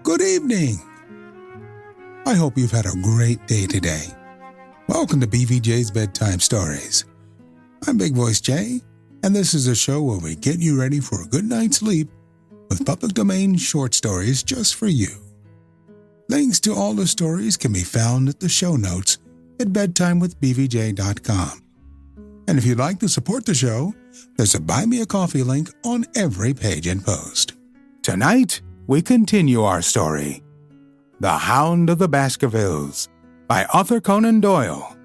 Good evening. I hope you've had a great day today. Welcome to BVJ's Bedtime Stories. I'm Big Voice Jay, and this is a show where we get you ready for a good night's sleep with public domain short stories just for you. Links to all the stories can be found at the show notes at bedtimewithbvj.com. And if you'd like to support the show, there's a Buy Me a Coffee link on every page and post. Tonight, we continue our story, The Hound of the Baskervilles, by Arthur Conan Doyle.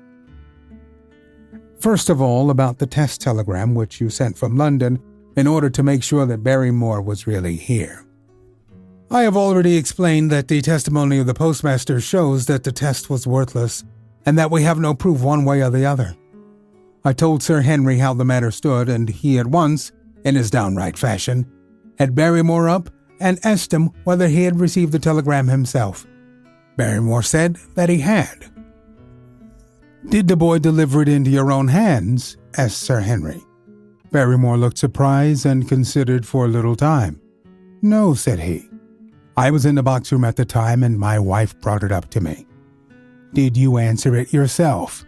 First of all, about the test telegram which you sent from London in order to make sure that Barrymore was really here. I have already explained that the testimony of the postmaster shows that the test was worthless and that we have no proof one way or the other. I told Sir Henry how the matter stood, and he at once, in his downright fashion, had Barrymore up and asked him whether he had received the telegram himself. Barrymore said that he had. "Did the boy deliver it into your own hands?" asked Sir Henry. Barrymore looked surprised and considered for a little time. "No," said he. "I was in the box room at the time, and my wife brought it up to me." "Did you answer it yourself?"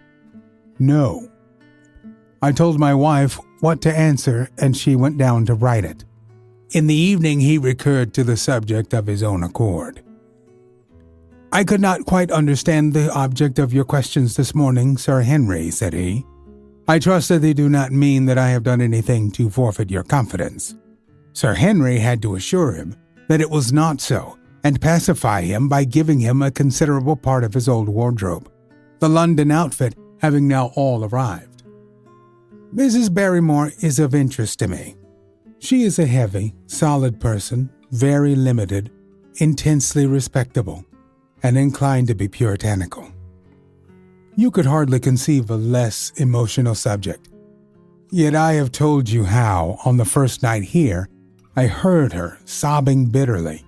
"No." I told my wife what to answer, and she went down to write it. In the evening he recurred to the subject of his own accord. "I could not quite understand the object of your questions this morning, Sir Henry," said he. "I trust that they do not mean that I have done anything to forfeit your confidence." Sir Henry had to assure him that it was not so, and pacify him by giving him a considerable part of his old wardrobe, the London outfit having now all arrived. "Mrs. Barrymore is of interest to me. She is a heavy, solid person, very limited, intensely respectable, and inclined to be puritanical. You could hardly conceive a less emotional subject. Yet I have told you how, on the first night here, I heard her sobbing bitterly.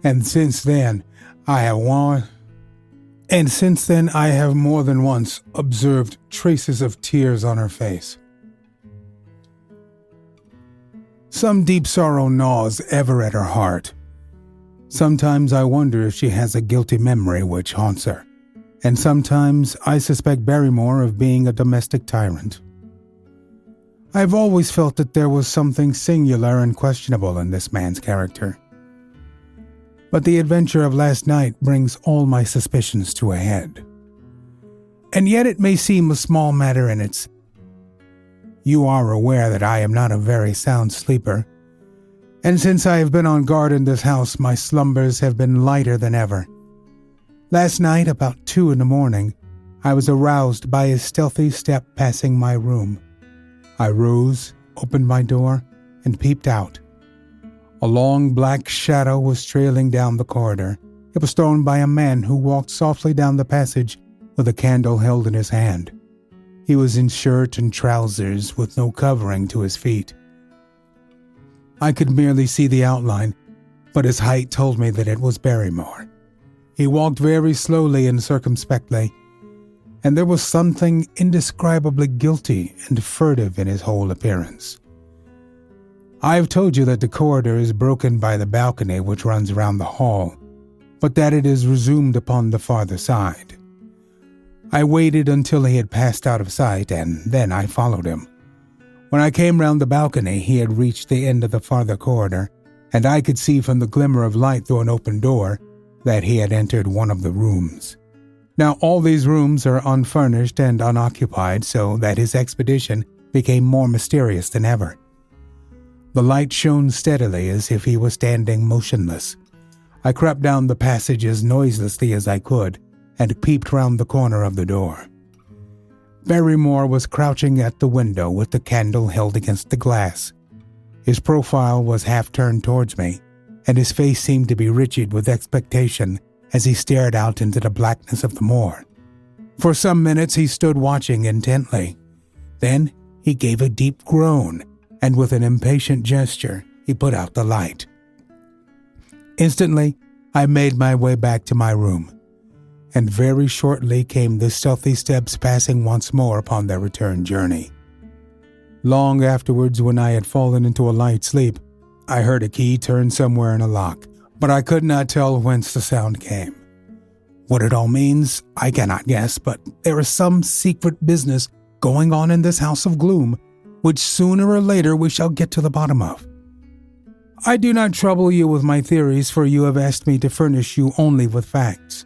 And since then, I have more than once observed traces of tears on her face. Some deep sorrow gnaws ever at her heart. Sometimes I wonder if she has a guilty memory which haunts her, and sometimes I suspect Barrymore of being a domestic tyrant. I have always felt that there was something singular and questionable in this man's character. But the adventure of last night brings all my suspicions to a head. And yet it may seem a small matter in its. You are aware that I am not a very sound sleeper, and since I have been on guard in this house, my slumbers have been lighter than ever. Last night, about 2 a.m, I was aroused by a stealthy step passing my room. I rose, opened my door, and peeped out. A long black shadow was trailing down the corridor. It was thrown by a man who walked softly down the passage with a candle held in his hand. He was in shirt and trousers with no covering to his feet. I could merely see the outline, but his height told me that it was Barrymore. He walked very slowly and circumspectly, and there was something indescribably guilty and furtive in his whole appearance. I have told you that the corridor is broken by the balcony which runs around the hall, but that it is resumed upon the farther side. I waited until he had passed out of sight, and then I followed him. When I came round the balcony, he had reached the end of the farther corridor, and I could see from the glimmer of light through an open door that he had entered one of the rooms. Now all these rooms are unfurnished and unoccupied, so that his expedition became more mysterious than ever. The light shone steadily as if he was standing motionless. I crept down the passage as noiselessly as I could, and peeped round the corner of the door. Barrymore was crouching at the window with the candle held against the glass. His profile was half turned towards me, and his face seemed to be rigid with expectation as he stared out into the blackness of the moor. For some minutes he stood watching intently. Then he gave a deep groan, and with an impatient gesture he put out the light. Instantly I made my way back to my room, and very shortly came the stealthy steps passing once more upon their return journey. Long afterwards, when I had fallen into a light sleep, I heard a key turn somewhere in a lock. but I could not tell whence the sound came. What it all means, I cannot guess, but there is some secret business going on in this house of gloom, which sooner or later we shall get to the bottom of. I do not trouble you with my theories, for you have asked me to furnish you only with facts.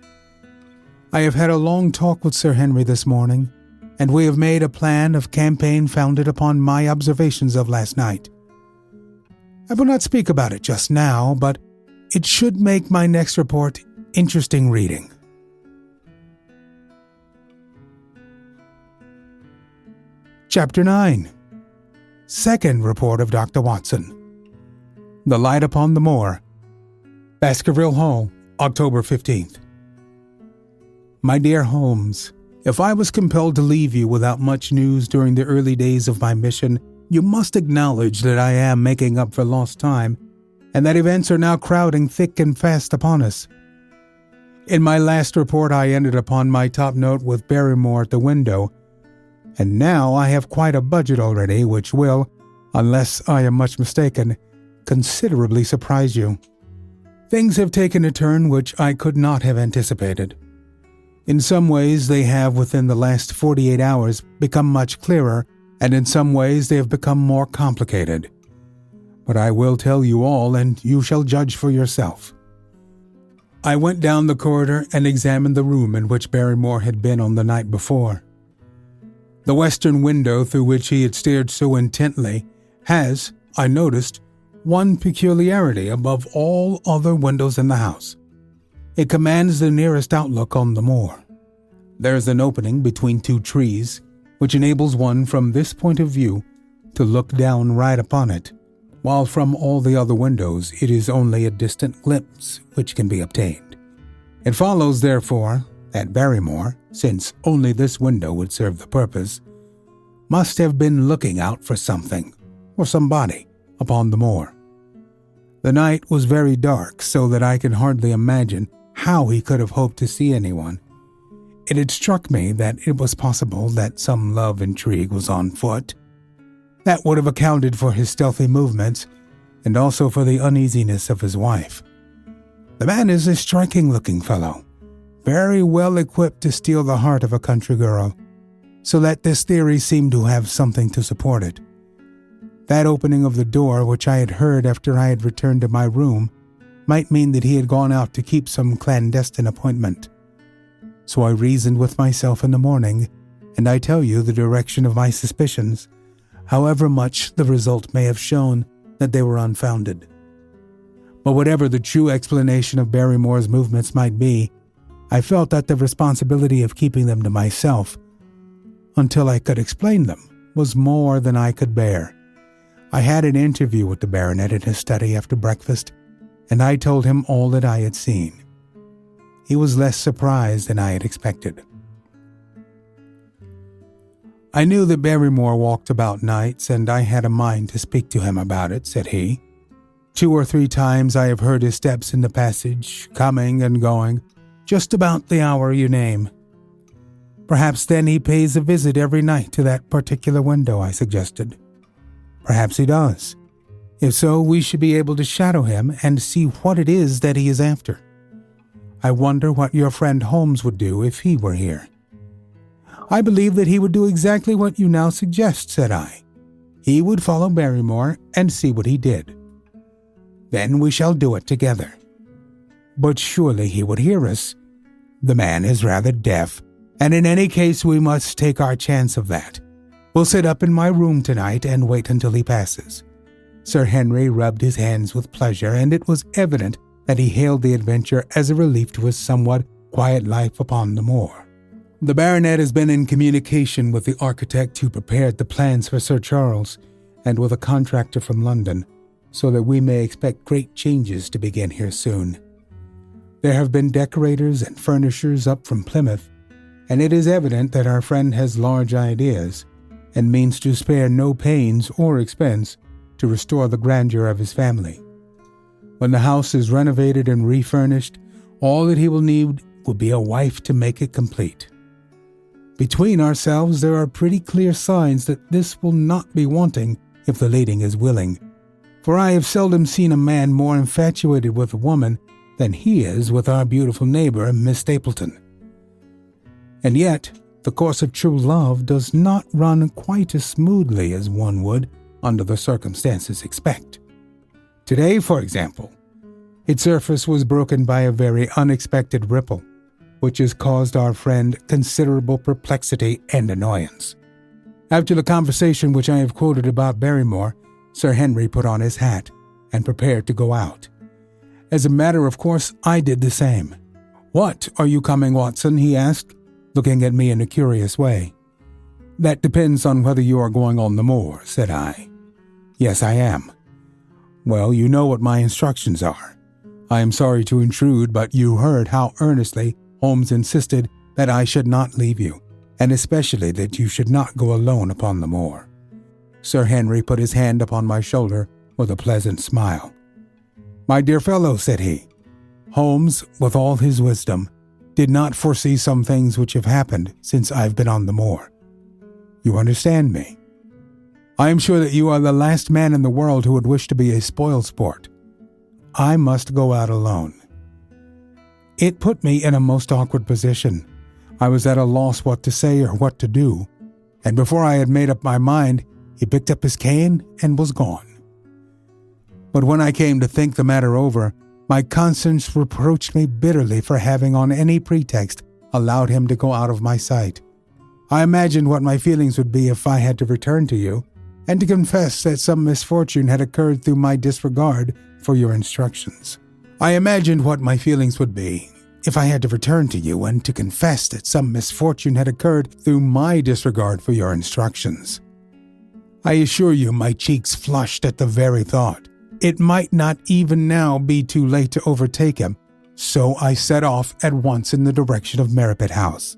I have had a long talk with Sir Henry this morning, and we have made a plan of campaign founded upon my observations of last night. I will not speak about it just now, but it should make my next report interesting reading. Chapter 9. Second Report of Dr. Watson. The Light Upon the Moor. Baskerville Hall, October 15th. My dear Holmes, if I was compelled to leave you without much news during the early days of my mission, you must acknowledge that I am making up for lost time, and that events are now crowding thick and fast upon us. In my last report I ended upon my top note with Barrymore at the window, and now I have quite a budget already, which will, unless I am much mistaken, considerably surprise you. Things have taken a turn which I could not have anticipated. In some ways they have within the last 48 hours become much clearer, and in some ways they have become more complicated. But I will tell you all, and you shall judge for yourself. I went down the corridor and examined the room in which Barrymore had been on the night before. The western window through which he had stared so intently has, I noticed, one peculiarity above all other windows in the house. It commands the nearest outlook on the moor. There is an opening between two trees, which enables one from this point of view to look down right upon it, while from all the other windows it is only a distant glimpse which can be obtained. It follows, therefore, that Barrymore, since only this window would serve the purpose, must have been looking out for something, or somebody, upon the moor. The night was very dark, so that I can hardly imagine how he could have hoped to see anyone. It had struck me that it was possible that some love intrigue was on foot. That would have accounted for his stealthy movements, and also for the uneasiness of his wife. The man is a striking-looking fellow, very well equipped to steal the heart of a country girl, so that this theory seemed to have something to support it. That opening of the door, which I had heard after I had returned to my room, might mean that he had gone out to keep some clandestine appointment. So I reasoned with myself in the morning, and I tell you the direction of my suspicions, however much the result may have shown that they were unfounded. But whatever the true explanation of Barrymore's movements might be, I felt that the responsibility of keeping them to myself, until I could explain them, was more than I could bear. I had an interview with the baronet in his study after breakfast, and I told him all that I had seen. He was less surprised than I had expected. I knew that Barrymore walked about nights, and I had a mind to speak to him about it, said he. 2 or 3 times I have heard his steps in the passage, coming and going, just about the hour you name. Perhaps then he pays a visit every night to that particular window, I suggested. Perhaps he does. If so, we should be able to shadow him and see what it is that he is after. I wonder what your friend Holmes would do if he were here. I believe that he would do exactly what you now suggest, said I. He would follow Barrymore and see what he did. Then we shall do it together. But surely he would hear us. The man is rather deaf, and in any case we must take our chance of that. We'll sit up in my room tonight and wait until he passes. Sir Henry rubbed his hands with pleasure, and it was evident that he hailed the adventure as a relief to his somewhat quiet life upon the moor. The baronet has been in communication with the architect who prepared the plans for Sir Charles, and with a contractor from London, so that we may expect great changes to begin here soon. There have been decorators and furnishers up from Plymouth, and it is evident that our friend has large ideas, and means to spare no pains or expense to restore the grandeur of his family. When the house is renovated and refurnished, all that he will need will be a wife to make it complete. Between ourselves, there are pretty clear signs that this will not be wanting if the lady is willing, for I have seldom seen a man more infatuated with a woman than he is with our beautiful neighbor, Miss Stapleton. And yet, the course of true love does not run quite as smoothly as one would, under the circumstances, expect. Today, for example, its surface was broken by a very unexpected ripple, which has caused our friend considerable perplexity and annoyance. After the conversation which I have quoted about Barrymore, Sir Henry put on his hat and prepared to go out. As a matter of course, I did the same. "What, are you coming, Watson?" he asked, looking at me in a curious way. "That depends on whether you are going on the moor," said I. "Yes, I am." "Well, you know what my instructions are. I am sorry to intrude, but you heard how earnestly Holmes insisted that I should not leave you, and especially that you should not go alone upon the moor." Sir Henry put his hand upon my shoulder with a pleasant smile. "My dear fellow," said he, "Holmes, with all his wisdom, did not foresee some things which have happened since I've been on the moor. You understand me? I am sure that you are the last man in the world who would wish to be a spoil-sport. I must go out alone." It put me in a most awkward position. I was at a loss what to say or what to do, and before I had made up my mind, he picked up his cane and was gone. But when I came to think the matter over, my conscience reproached me bitterly for having on any pretext allowed him to go out of my sight. I imagined what my feelings would be if I had to return to you, and to confess that some misfortune had occurred through my disregard for your instructions. I imagined what my feelings would be if I had to return to you and to confess that some misfortune had occurred through my disregard for your instructions. I assure you my cheeks flushed at the very thought. It might not even now be too late to overtake him, so I set off at once in the direction of Merripit House.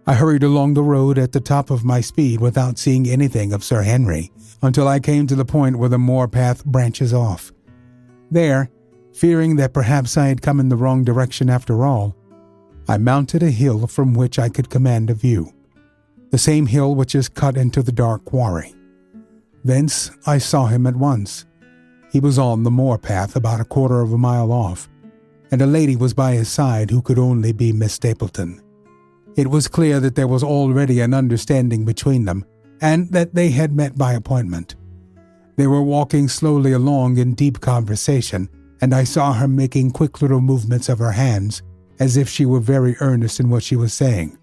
I hurried along the road at the top of my speed without seeing anything of Sir Henry until I came to the point where the moor path branches off. There, fearing that perhaps I had come in the wrong direction after all, I mounted a hill from which I could command a view, the same hill which is cut into the dark quarry. Thence I saw him at once. He was on the moor path about a quarter of a mile off, and a lady was by his side who could only be Miss Stapleton. It was clear that there was already an understanding between them, and that they had met by appointment. They were walking slowly along in deep conversation, and I saw her making quick little movements of her hands, as if she were very earnest in what she was saying,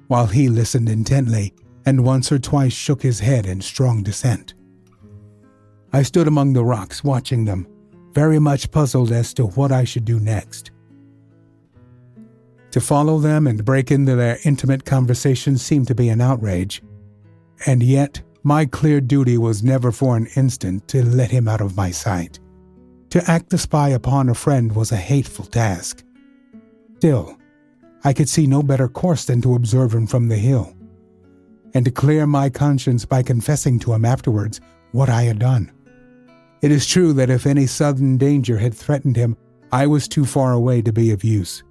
while he listened intently and once or twice shook his head in strong dissent. I stood among the rocks watching them, very much puzzled as to what I should do next. To follow them and break into their intimate conversation seemed to be an outrage, and yet my clear duty was never for an instant to let him out of my sight. To act the spy upon a friend was a hateful task. Still, I could see no better course than to observe him from the hill, and to clear my conscience by confessing to him afterwards what I had done. It is true that if any sudden danger had threatened him, I was too far away to be of use,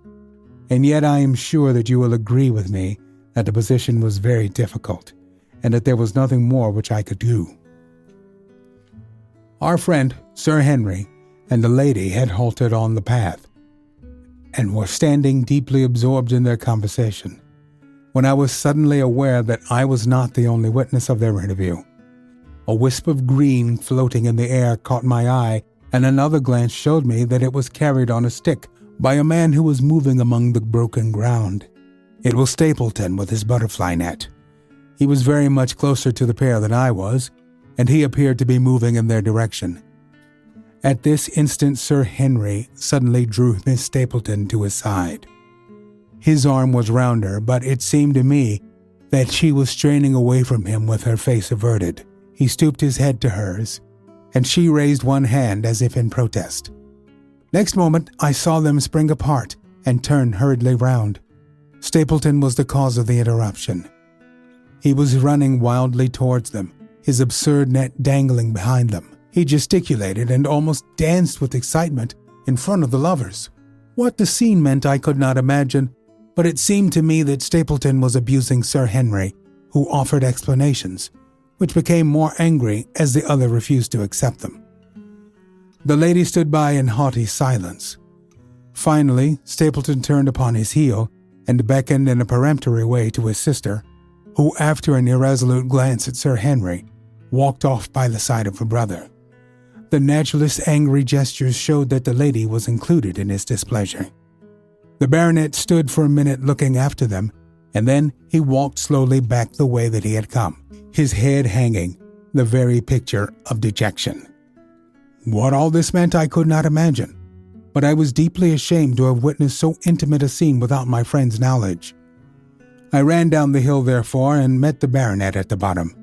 and yet I am sure that you will agree with me that the position was very difficult, and that there was nothing more which I could do. Our friend, Sir Henry, and the lady had halted on the path, and were standing deeply absorbed in their conversation, when I was suddenly aware that I was not the only witness of their interview. A wisp of green floating in the air caught my eye, and another glance showed me that it was carried on a stick by a man who was moving among the broken ground. It was Stapleton with his butterfly net. He was very much closer to the pair than I was, and he appeared to be moving in their direction. At this instant Sir Henry suddenly drew Miss Stapleton to his side. His arm was round her, but it seemed to me that she was straining away from him with her face averted. He stooped his head to hers, and she raised one hand as if in protest. Next moment I saw them spring apart and turn hurriedly round. Stapleton was the cause of the interruption. He was running wildly towards them, his absurd net dangling behind them. He gesticulated and almost danced with excitement in front of the lovers. What the scene meant I could not imagine, but it seemed to me that Stapleton was abusing Sir Henry, who offered explanations, which became more angry as the other refused to accept them. The lady stood by in haughty silence. Finally, Stapleton turned upon his heel and beckoned in a peremptory way to his sister, who, after an irresolute glance at Sir Henry, walked off by the side of her brother. The naturalist's angry gestures showed that the lady was included in his displeasure. The baronet stood for a minute looking after them, and then he walked slowly back the way that he had come, his head hanging, the very picture of dejection. What all this meant I could not imagine, but I was deeply ashamed to have witnessed so intimate a scene without my friend's knowledge. I ran down the hill, therefore, and met the baronet at the bottom.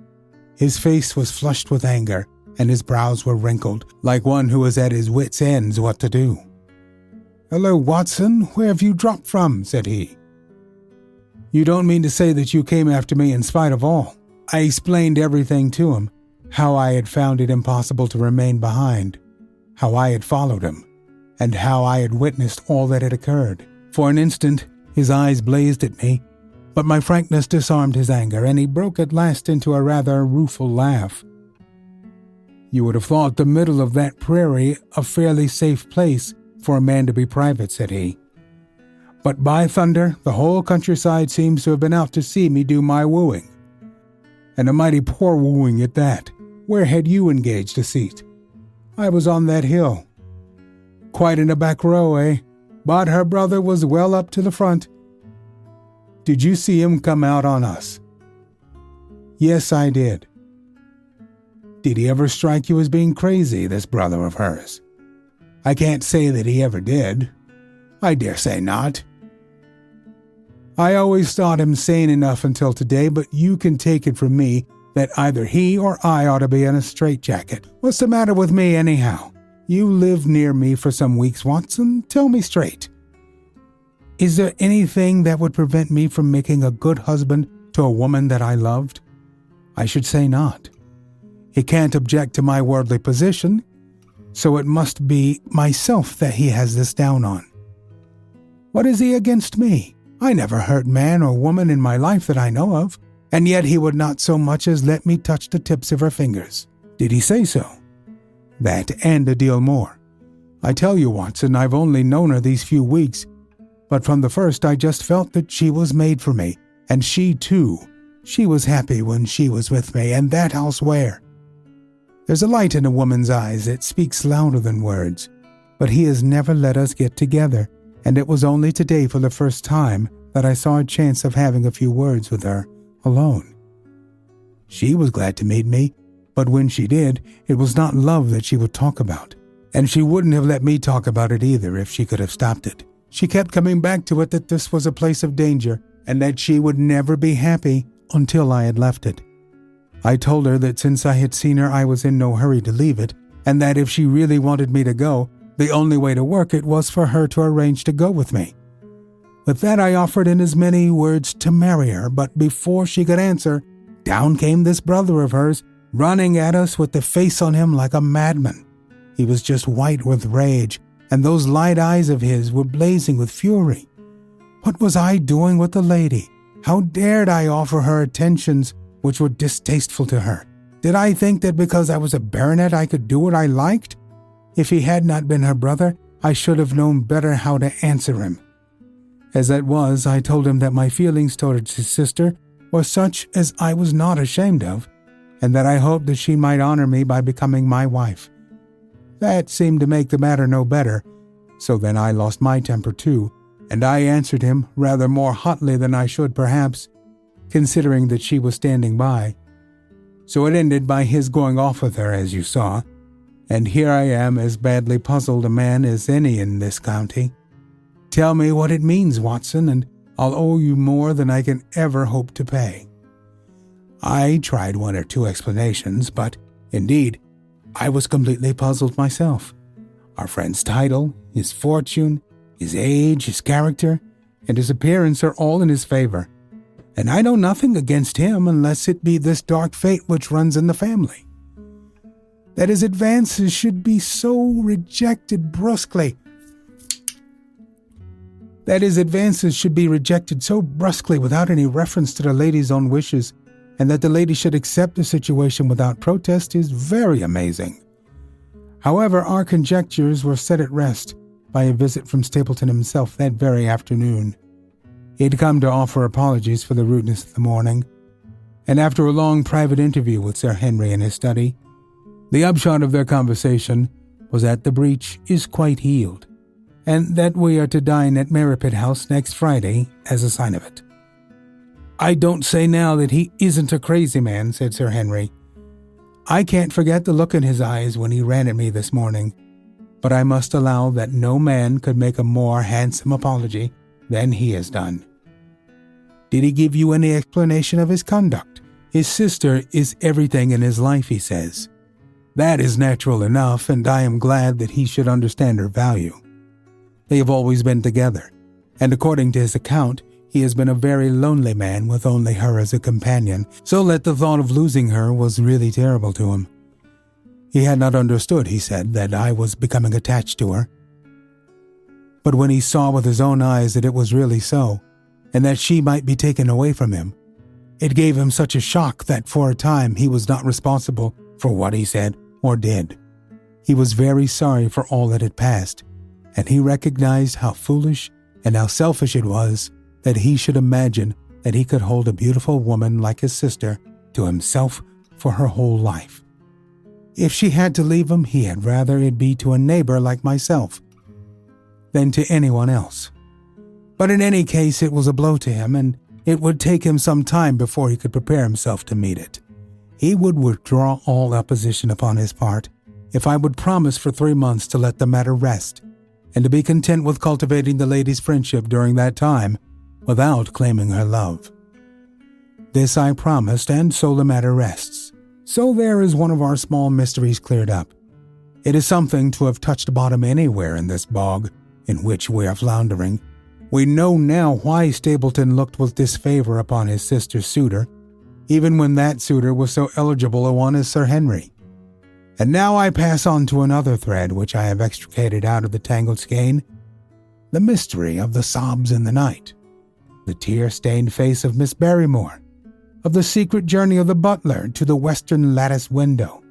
His face was flushed with anger, and his brows were wrinkled, like one who is at his wits' ends what to do. "Hello, Watson, where have you dropped from?" said he. "You don't mean to say that you came after me in spite of all?" I explained everything to him, how I had found it impossible to remain behind, how I had followed him, and how I had witnessed all that had occurred. For an instant, his eyes blazed at me, but my frankness disarmed his anger, and he broke at last into a rather rueful laugh. "You would have thought the middle of that prairie a fairly safe place for a man to be private," said he. "But by thunder, the whole countryside seems to have been out to see me do my wooing. And a mighty poor wooing at that. Where had you engaged a seat?" "I was on that hill." "Quite in the back row, eh? But her brother was well up to the front." "Did you see him come out on us?" "Yes, I did." "Did he ever strike you as being crazy, this brother of hers?" "I can't say that he ever did." "I dare say not." "I always thought him sane enough until today, but you can take it from me that either he or I ought to be in a straitjacket. What's the matter with me, anyhow? You lived near me for some weeks, Watson. Tell me straight. Is there anything that would prevent me from making a good husband to a woman that I loved? I should say not. He can't object to my worldly position, so it must be myself that he has this down on. What is he against me? I never hurt man or woman in my life that I know of, and yet he would not so much as let me touch the tips of her fingers. Did he say so? That and a deal more. I tell you, Watson, I've only known her these few weeks, but from the first I just felt that she was made for me, and she too. She was happy when she was with me, and that I'll swear. There's a light in a woman's eyes that speaks louder than words, but he has never let us get together, and it was only today for the first time that I saw a chance of having a few words with her, alone. She was glad to meet me, but when she did, it was not love that she would talk about, and she wouldn't have let me talk about it either if she could have stopped it. She kept coming back to it that this was a place of danger, and that she would never be happy until I had left it. I told her that since I had seen her I was in no hurry to leave it, and that if she really wanted me to go, the only way to work it was for her to arrange to go with me. With that I offered in as many words to marry her, but before she could answer, down came this brother of hers, running at us with the face on him like a madman. He was just white with rage, and those light eyes of his were blazing with fury. What was I doing with the lady? How dared I offer her attentions which were distasteful to her? Did I think that because I was a baronet I could do what I liked? If he had not been her brother, I should have known better how to answer him. As it was, I told him that my feelings towards his sister were such as I was not ashamed of, and that I hoped that she might honor me by becoming my wife. That seemed to make the matter no better, so then I lost my temper too, and I answered him rather more hotly than I should perhaps, considering that she was standing by. So it ended by his going off with her, as you saw, and here I am as badly puzzled a man as any in this county. Tell me what it means, Watson, and I'll owe you more than I can ever hope to pay. I tried one or two explanations, but, indeed, I was completely puzzled myself. Our friend's title, his fortune, his age, his character, and his appearance are all in his favor, and I know nothing against him unless it be this dark fate which runs in the family. That his advances should be so rejected brusquely without any reference to the lady's own wishes, and that the lady should accept the situation without protest is very amazing. However, our conjectures were set at rest by a visit from Stapleton himself that very afternoon. He had come to offer apologies for the rudeness of the morning, and after a long private interview with Sir Henry in his study, the upshot of their conversation was that the breach is quite healed, and that we are to dine at Merripit House next Friday as a sign of it. "I don't say now that he isn't a crazy man," said Sir Henry. "I can't forget the look in his eyes when he ran at me this morning, but I must allow that no man could make a more handsome apology than he has done." "Did he give you any explanation of his conduct?" "His sister is everything in his life, he says. That is natural enough, and I am glad that he should understand her value. They have always been together, and according to his account, he has been a very lonely man with only her as a companion, so that the thought of losing her was really terrible to him. He had not understood, he said, that I was becoming attached to her. But when he saw with his own eyes that it was really so, and that she might be taken away from him, it gave him such a shock that for a time he was not responsible for what he said or did. He was very sorry for all that had passed, and he recognized how foolish and how selfish it was that he should imagine that he could hold a beautiful woman like his sister to himself for her whole life. If she had to leave him, he had rather it be to a neighbor like myself than to anyone else. But in any case, it was a blow to him, and it would take him some time before he could prepare himself to meet it. He would withdraw all opposition upon his part if I would promise for 3 months to let the matter rest, and to be content with cultivating the lady's friendship during that time without claiming her love. This I promised, and so the matter rests. So there is one of our small mysteries cleared up. It is something to have touched bottom anywhere in this bog in which we are floundering. We know now why Stapleton looked with disfavor upon his sister's suitor, even when that suitor was so eligible a one as Sir Henry. And now I pass on to another thread which I have extricated out of the tangled skein, the mystery of the sobs in the night, the tear-stained face of Miss Barrymore, of the secret journey of the butler to the western lattice window.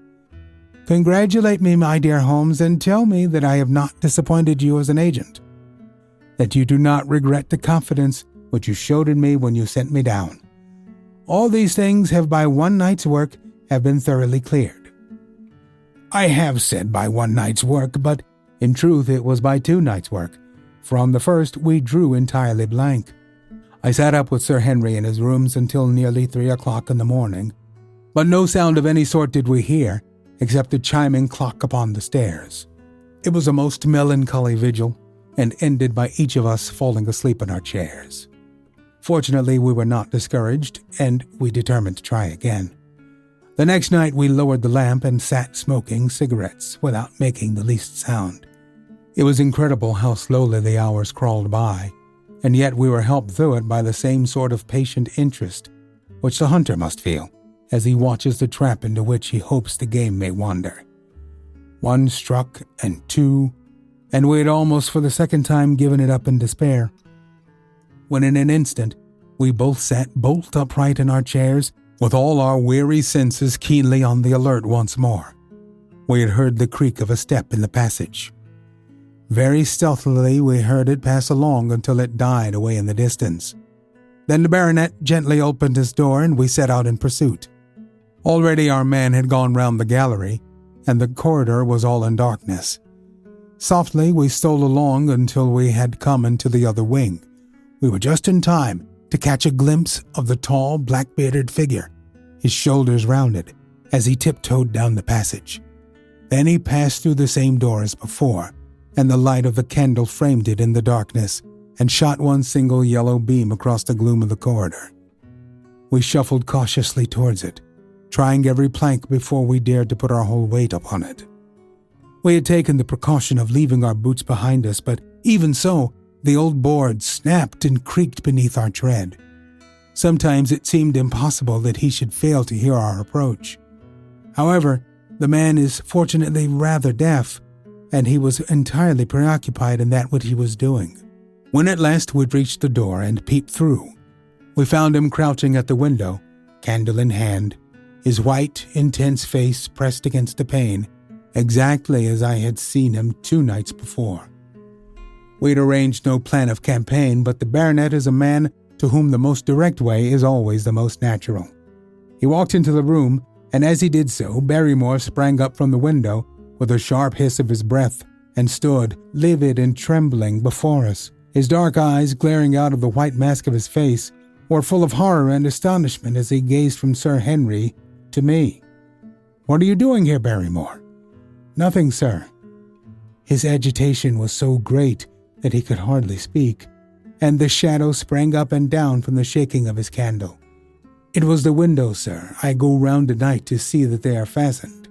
Congratulate me, my dear Holmes, and tell me that I have not disappointed you as an agent, that you do not regret the confidence which you showed in me when you sent me down. All these things have by one night's work have been thoroughly cleared. I have said by one night's work, but in truth it was by 2 nights' work, for on the first we drew entirely blank. I sat up with Sir Henry in his rooms until nearly 3 o'clock in the morning, but no sound of any sort did we hear, except the chiming clock upon the stairs. It was a most melancholy vigil, and ended by each of us falling asleep in our chairs. Fortunately, we were not discouraged, and we determined to try again. The next night we lowered the lamp and sat smoking cigarettes without making the least sound. It was incredible how slowly the hours crawled by, and yet we were helped through it by the same sort of patient interest which the hunter must feel as he watches the trap into which he hopes the game may wander. 1 struck, and 2, and we had almost for the second time given it up in despair, when in an instant we both sat bolt upright in our chairs, with all our weary senses keenly on the alert once more. We had heard the creak of a step in the passage. Very stealthily we heard it pass along until it died away in the distance. Then the baronet gently opened his door, and we set out in pursuit. Already our man had gone round the gallery, and the corridor was all in darkness. Softly we stole along until we had come into the other wing. We were just in time to catch a glimpse of the tall, black-bearded figure, his shoulders rounded, as he tiptoed down the passage. Then he passed through the same door as before, and the light of the candle framed it in the darkness and shot one single yellow beam across the gloom of the corridor. We shuffled cautiously towards it, trying every plank before we dared to put our whole weight upon it. We had taken the precaution of leaving our boots behind us, but even so, the old board snapped and creaked beneath our tread. Sometimes it seemed impossible that he should fail to hear our approach. However, the man is fortunately rather deaf, and he was entirely preoccupied in that which he was doing. When at last we'd reached the door and peeped through, we found him crouching at the window, candle in hand, his white, intense face pressed against the pane, exactly as I had seen him 2 nights before. We'd arranged no plan of campaign, but the baronet is a man to whom the most direct way is always the most natural. He walked into the room, and as he did so, Barrymore sprang up from the window with a sharp hiss of his breath and stood, livid and trembling, before us. His dark eyes, glaring out of the white mask of his face, were full of horror and astonishment as he gazed from Sir Henry to me. "What are you doing here, Barrymore?" "Nothing, sir." His agitation was so great that he could hardly speak, and the shadow sprang up and down from the shaking of his candle. "It was the windows, sir. I go round at night to see that they are fastened."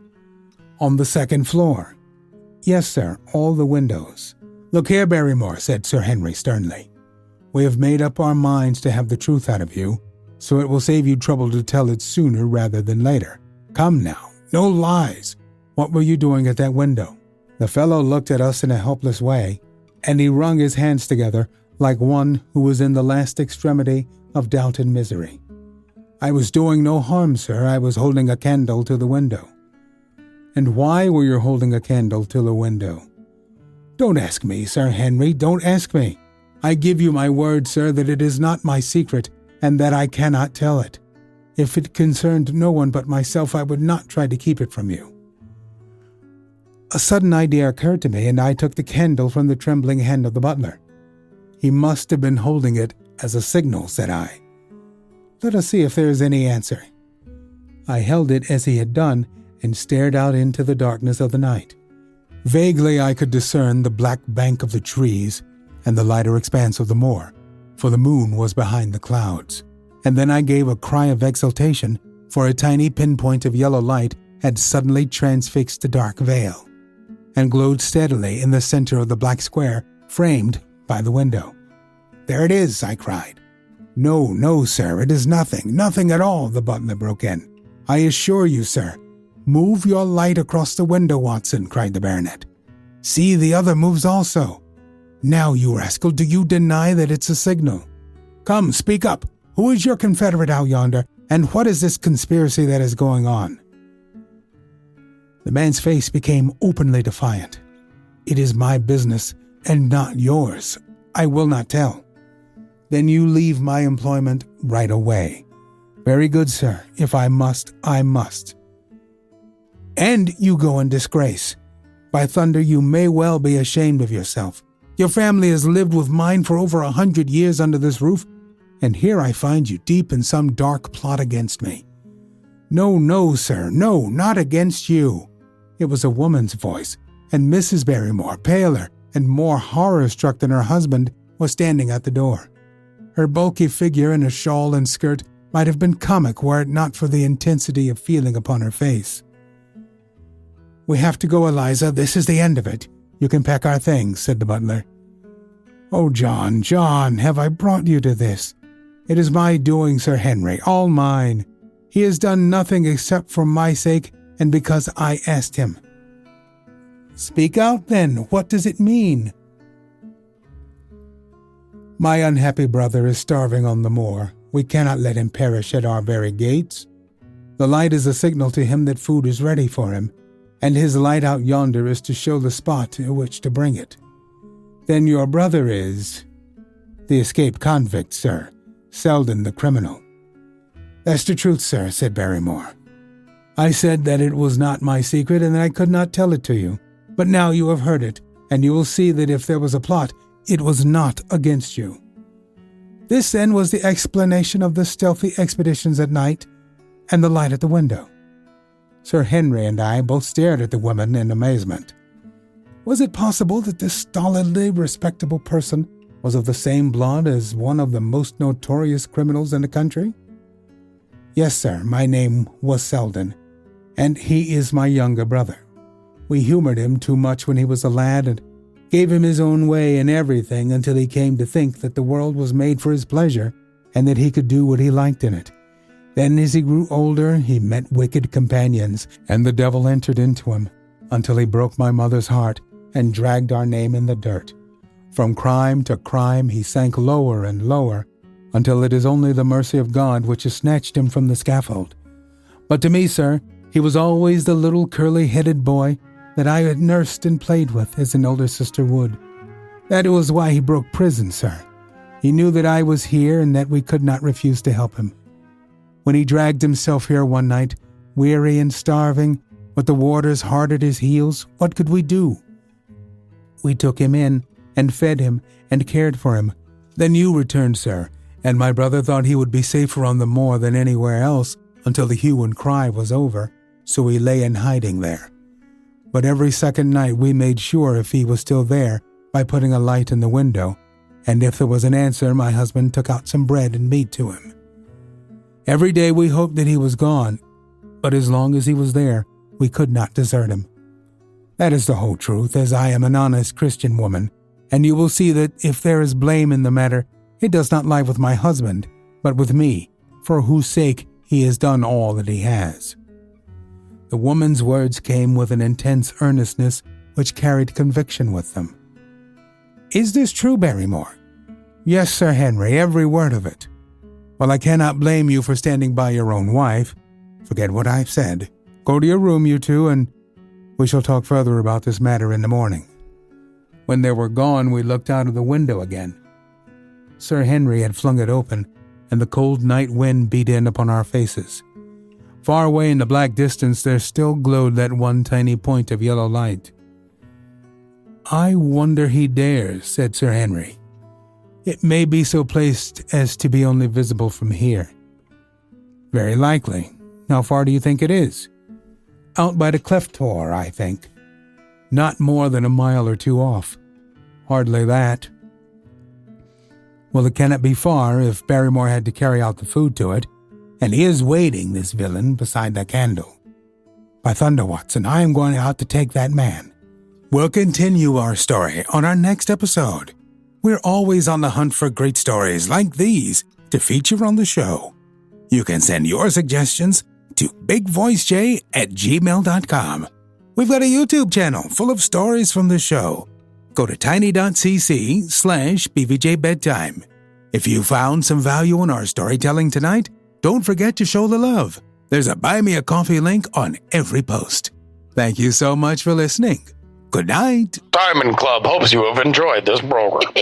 "On the 2nd floor?" "Yes, sir, all the windows." "Look here, Barrymore," said Sir Henry sternly. "We have made up our minds to have the truth out of you, so it will save you trouble to tell it sooner rather than later. Come now, no lies. What were you doing at that window?" The fellow looked at us in a helpless way, and he wrung his hands together like one who was in the last extremity of doubt and misery. "I was doing no harm, sir. I was holding a candle to the window." "And why were you holding a candle to the window?" "Don't ask me, Sir Henry, don't ask me. I give you my word, sir, that it is not my secret, and that I cannot tell it. If it concerned no one but myself, I would not try to keep it from you." A sudden idea occurred to me, and I took the candle from the trembling hand of the butler. "He must have been holding it as a signal," said I. "Let us see if there is any answer." I held it as he had done, and stared out into the darkness of the night. Vaguely I could discern the black bank of the trees and the lighter expanse of the moor, for the moon was behind the clouds. And then I gave a cry of exultation, for a tiny pinpoint of yellow light had suddenly transfixed the dark veil, and glowed steadily in the center of the black square framed by the window. "There it is," I cried. "No, no, sir, it is nothing, nothing at all," the butler broke in. "I assure you, sir." "Move your light across the window, Watson," cried the baronet. "See, the other moves also. Now, you rascal, do you deny that it's a signal? Come, speak up. Who is your confederate out yonder, and what is this conspiracy that is going on?" The man's face became openly defiant. "It is my business, and not yours. I will not tell." "Then you leave my employment right away." "Very good, sir. If I must, I must." "And you go in disgrace. By thunder, you may well be ashamed of yourself. Your family has lived with mine for over 100 years under this roof, and here I find you deep in some dark plot against me." "No, no, sir, no, not against you." It was a woman's voice, and Mrs. Barrymore, paler and more horror-struck than her husband, was standing at the door. Her bulky figure in a shawl and skirt might have been comic were it not for the intensity of feeling upon her face. "We have to go, Eliza. This is the end of it. You can pack our things," said the butler. "Oh, John, John, have I brought you to this? It is my doing, Sir Henry, all mine. He has done nothing except for my sake and because I asked him." "Speak out, then. What does it mean?" "My unhappy brother is starving on the moor. We cannot let him perish at our very gates. The light is a signal to him that food is ready for him, and his light out yonder is to show the spot to which to bring it." "Then your brother is—" "The escaped convict, sir. Selden the criminal." "That's the truth, sir," said Barrymore. "I said that it was not my secret and that I could not tell it to you. But now you have heard it, and you will see that if there was a plot, it was not against you." This, then, was the explanation of the stealthy expeditions at night and the light at the window. Sir Henry and I both stared at the woman in amazement. Was it possible that this stolidly respectable person was of the same blood as one of the most notorious criminals in the country? "Yes, sir, my name was Selden, and he is my younger brother. We humored him too much when he was a lad and gave him his own way in everything until he came to think that the world was made for his pleasure and that he could do what he liked in it. Then as he grew older, he met wicked companions, and the devil entered into him until he broke my mother's heart and dragged our name in the dirt. From crime to crime he sank lower and lower, until it is only the mercy of God which has snatched him from the scaffold. But to me, sir, he was always the little curly-headed boy that I had nursed and played with as an older sister would. That was why he broke prison, sir. He knew that I was here and that we could not refuse to help him. When he dragged himself here one night, weary and starving, with the warders hard at his heels, what could we do? We took him in and fed him and cared for him. Then you returned, sir, and my brother thought he would be safer on the moor than anywhere else until the hue and cry was over, so he lay in hiding there. But every second night we made sure if he was still there by putting a light in the window, and if there was an answer, my husband took out some bread and meat to him. Every day we hoped that he was gone, but as long as he was there, we could not desert him. That is the whole truth, as I am an honest Christian woman, and you will see that if there is blame in the matter, it does not lie with my husband, but with me, for whose sake he has done all that he has. The woman's words came with an intense earnestness which carried conviction with them. Is this true, Barrymore? Yes, Sir Henry, every word of it. Well, I cannot blame you for standing by your own wife. Forget what I've said. Go to your room, you two, and we shall talk further about this matter in the morning. When they were gone, we looked out of the window again. Sir Henry had flung it open, and the cold night wind beat in upon our faces. Far away in the black distance there still glowed that one tiny point of yellow light. I wonder he dares, said Sir Henry. It may be so placed as to be only visible from here. Very likely. How far do you think it is? Out by the cleft tor, I think. Not more than a mile or two off. Hardly that. Well, it cannot be far if Barrymore had to carry out the food to it, and he is waiting, this villain, beside the candle. By thunder, Watson, I am going out to take that man. We'll continue our story on our next episode. We're always on the hunt for great stories like these to feature on the show. You can send your suggestions to bigvoicej@gmail.com. We've got a YouTube channel full of stories from the show. Go to tiny.cc/BVJ Bedtime. If you found some value in our storytelling tonight, don't forget to show the love. There's a Buy Me a Coffee link on every post. Thank you so much for listening. Good night. Diamond Club hopes you have enjoyed this program.